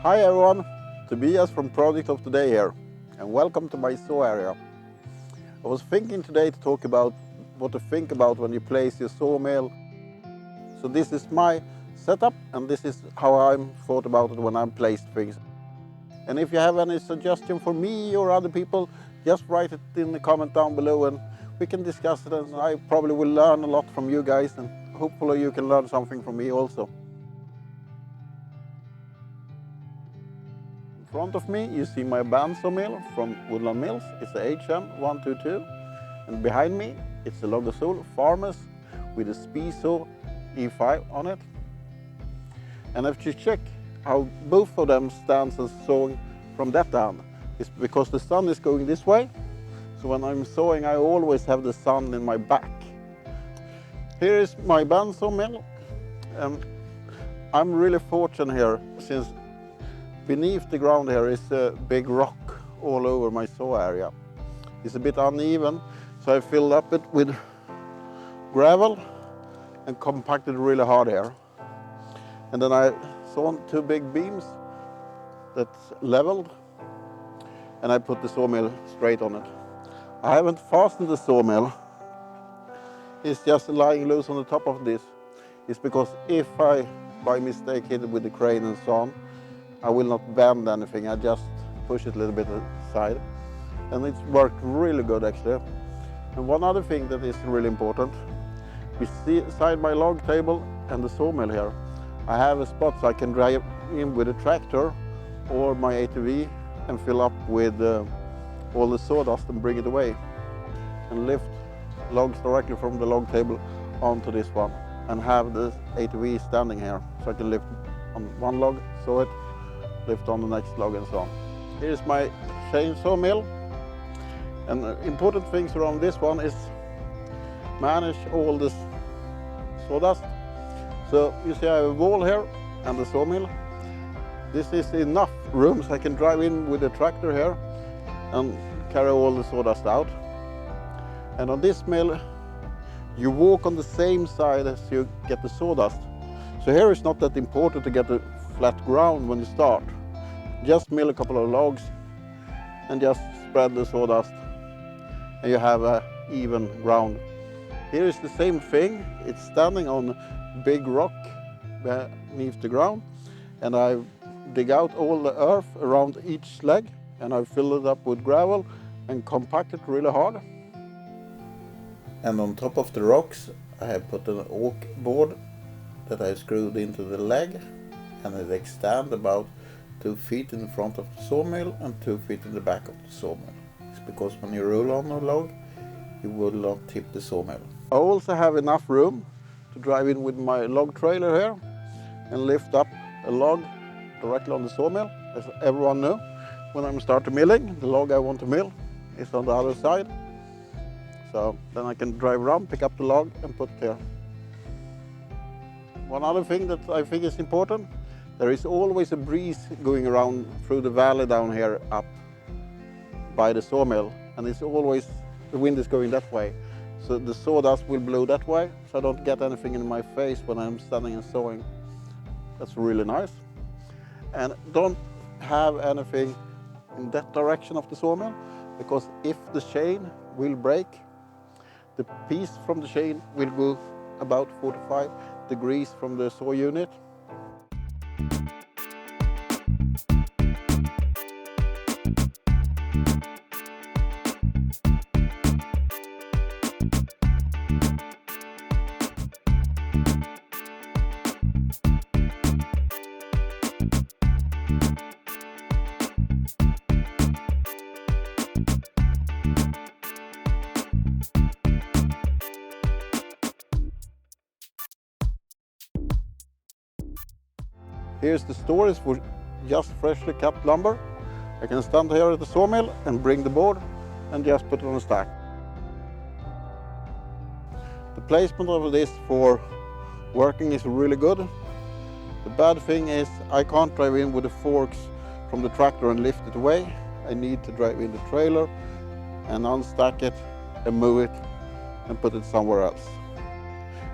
Hi everyone, Tobias from Project of Today here, and welcome to my saw area. I was thinking today to talk about what to think about when you place your sawmill. So this is my setup, and this is how I'm thought about it when I place things. And if you have any suggestion for me or other people, just write it in the comment down below and we can discuss it, and I probably will learn a lot from you guys, and hopefully you can learn something from me also. In front of me you see my bandsaw mill from Woodland Mills. It's the HM122, and behind me it's the Logosol Farmers with a speed saw E5 on it. And if you check how both of them stands and sawing from that down, it's because the sun is going this way. So when I'm sawing, I always have the sun in my back. Here is my bandsaw mill. I'm really fortunate here, since beneath the ground here is a big rock all over my saw area. It's a bit uneven, so I filled up it with gravel and compacted really hard here. And then I sawn two big beams that's leveled, and I put the sawmill straight on it. I haven't fastened the sawmill. It's just lying loose on the top of this. It's because if I by mistake hit it with the crane and so on, I will not bend anything. I just push it a little bit aside, and it's worked really good actually. And one other thing that is really important, beside my log table and the sawmill here, I have a spot so I can drive in with a tractor or my ATV and fill up with all the sawdust and bring it away, and lift logs directly from the log table onto this one, and have the ATV standing here so I can lift on one log, saw it, lift on the next log, and so on. Here's my chainsaw mill, and important things around this one is manage all this sawdust. So you see I have a wall here and the sawmill. This is enough room so I can drive in with the tractor here and carry all the sawdust out. And on this mill you walk on the same side as you get the sawdust. So here it's not that important to get a flat ground when you start. Just mill a couple of logs and just spread the sawdust, and you have a even ground. Here is the same thing. It's standing on a big rock beneath the ground, and I dig out all the earth around each leg, and I fill it up with gravel and compact it really hard. And on top of the rocks I have put an oak board that I screwed into the leg, and it extends about 2 feet in front of the sawmill and 2 feet in the back of the sawmill. It's because when you roll on a log, you will not tip the sawmill. I also have enough room to drive in with my log trailer here and lift up a log directly on the sawmill. As everyone knows, when I'm starting milling, the log I want to mill is on the other side. So then I can drive around, pick up the log and put it here. One other thing that I think is important, there is always a breeze going around through the valley down here up by the sawmill, and it's always, the wind is going that way. So the sawdust will blow that way, so I don't get anything in my face when I'm standing and sawing. That's really nice. And don't have anything in that direction of the sawmill, because if the chain will break, the piece from the chain will go about 45 degrees from the saw unit. Here's the storage for just freshly cut lumber. I can stand here at the sawmill and bring the board and just put it on a stack. The placement of this for working is really good. The bad thing is I can't drive in with the forks from the tractor and lift it away. I need to drive in the trailer and unstack it and move it and put it somewhere else.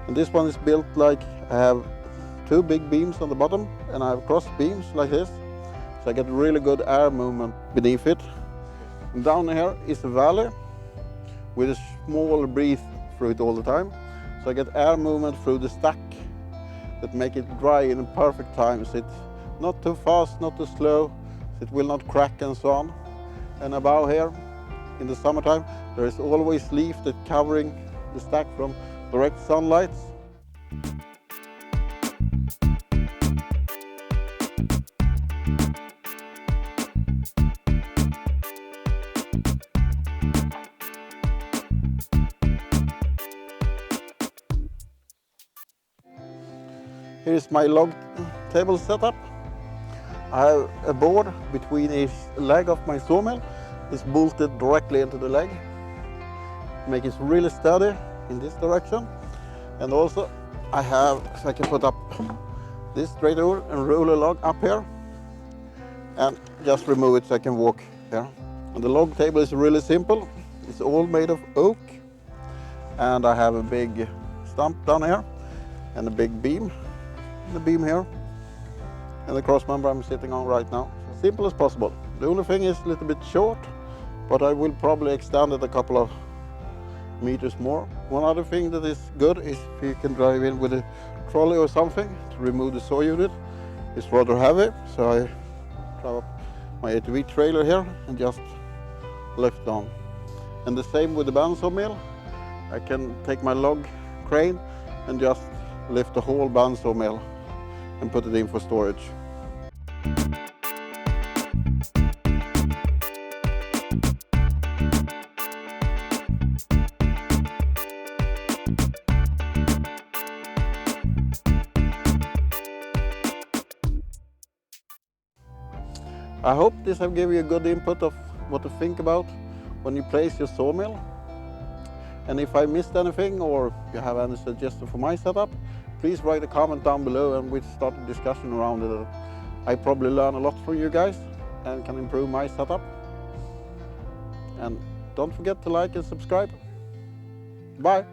And this one is built like I have two big beams on the bottom and I have cross beams like this. so I get really good air movement beneath it. And down here is a valley with a small breeze through it all the time, so I get air movement through the stack that make it dry in a perfect time. So it's not too fast, not too slow, so it will not crack and so on. And above here, in the summertime, there is always leaf that covering the stack from direct sunlight. Here's my log table setup. I have a board between each leg of my sawmill. It's bolted directly into the leg. Make it really steady in this direction. And also I have, so I can put up this straight over and roll a log up here and just remove it so I can walk here. And the log table is really simple. It's all made of oak. And I have a big stump down here and a big beam. The beam here and the cross member I'm sitting on right now. Simple as possible. The only thing is a little bit short, but I will probably extend it a couple of meters more. One other thing that is good is if you can drive in with a trolley or something to remove the saw unit. It's rather heavy, so I drive up my ATV trailer here and just lift on. And the same with the bandsaw mill. I can take my log crane and just lift the whole bandsaw mill and put it in for storage. I hope this have given you a good input of what to think about when you place your sawmill. And if I missed anything or if you have any suggestion for my setup, please write a comment down below and we'll start a discussion around it. I probably learn a lot from you guys and can improve my setup. And don't forget to like and subscribe. Bye.